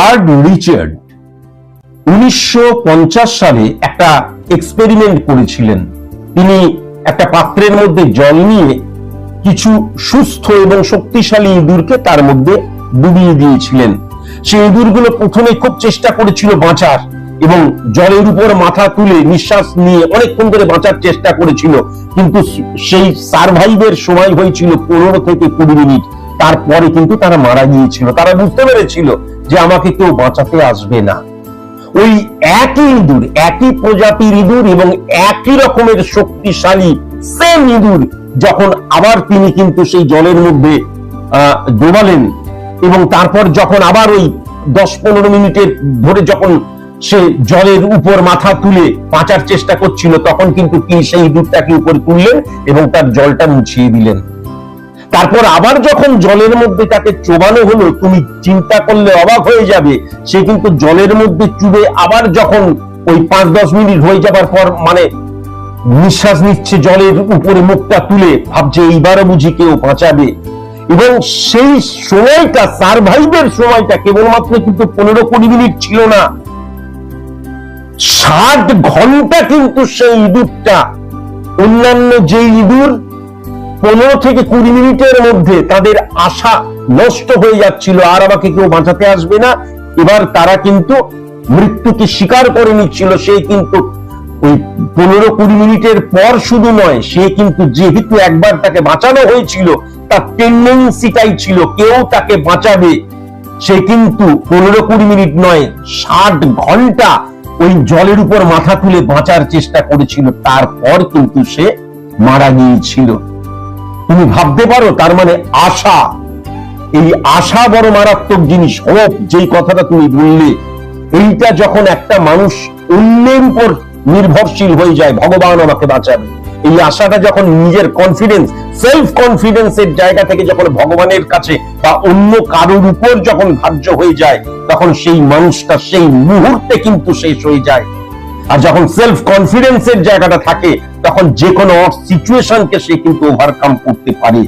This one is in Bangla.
লার্ড রিচার্ড 1950 সালে একটা এক্সপেরিমেন্ট করেছিলেন। তিনি একটা পাত্রের মধ্যে জল নিয়ে কিছু সুস্থ এবং শক্তিশালী ইঁদুরকে তার মধ্যে ডুবিয়ে দিয়েছিলেন। সেই ইঁদুরগুলো প্রথমে খুব চেষ্টা করেছিল বাঁচার এবং জলের উপর মাথা তুলে নিঃশ্বাস নিয়ে অনেকক্ষণ ধরে বাঁচার চেষ্টা করেছিল, কিন্তু সেই সারভাইভের সময় হয়েছিল 15 থেকে 20 মিনিট। তারপরে কিন্তু তারা মারা গিয়েছিল। তারা বুঝতে পেরেছিল যে আমাকে কেউ বাঁচাতে আসবে না। ওই একই ইঁদুর, একই প্রজাতির ইঁদুর এবং একই রকমের শক্তিশালী সেম ইঁদুর যখন আবার তিনি কিন্তু সেই জলের মধ্যে ডোবালেন এবং তারপর যখন আবার ওই 10-15 মিনিটের ধরে যখন সে জলের উপর মাথা তুলে বাঁচার চেষ্টা করছিল, তখন কিন্তু তিনি সেই ইঁদুরটাকে উপরে তুললেন এবং তার জলটা মুছিয়ে দিলেন। তারপর আবার যখন জলের মধ্যে তাকে চোবানো হলো, তুমি চিন্তা করলে অবাক হয়ে যাবে, সে কিন্তু জলের মধ্যে চুবে আবার যখন ওই 5-10 মিনিট হয়ে যাবার পর মানে নিঃশ্বাস নিচ্ছে জলের উপরে মুখটা তুলে, ভাবছে এইবারও বুঝি কেউ বাঁচাবে। এবং সেই সময়টা, সারভাইভের সময়টা কেবলমাত্র কিন্তু 15-20 মিনিট ছিল না, 60 ঘন্টা কিন্তু সেই ইঁদুরটা, অন্যান্য যে ইঁদুর 15 থেকে 20 মিনিটের মধ্যে তাদের আশা নষ্ট হয়ে যাচ্ছিল, আর আমাকে কেউ বাঁচাতে আসবে না, এবার তারা কিন্তু মৃত্যুকে স্বীকার করে নিচ্ছিল। সে কিন্তু ওই 15-20 মিনিটের পর শুধু নয়, সে কিন্তু যেহেতু একবার তাকে বাঁচানো হয়েছিল, তার টেন্ডেন্সিটাই ছিল কেউ তাকে বাঁচাবে। সে কিন্তু 15-20 মিনিট নয়, 60 ঘন্টা ওই জলের উপর মাথা তুলে বাঁচার চেষ্টা করেছিল। তারপর কিন্তু সে মারা গিয়েছিল। তুমি ভাবতে পারো, তার মানে আশা, এই আশা বড় মারাত্মক জিনিস। হোপ, যেই কথাটা তুমি বললে, এইটা যখন একটা মানুষ অন্যের উপর নির্ভরশীল হয়ে যায়, ভগবান আমাকে বাঁচাবে, এই আশাটা যখন নিজের কনফিডেন্স, সেলফ কনফিডেন্সের জায়গা থেকে যখন ভগবানের কাছে বা অন্য কারোর উপর যখন ধার্য হয়ে যায়, তখন সেই মানুষটা সেই মুহূর্তে কিন্তু শেষ হয়ে যায়। আর যখন সেলফ কনফিডেন্সের জায়গাটা থাকে, তখন যে কোনো সিচুয়েশনকে সে কিন্তু ওভারকাম করতে পারে।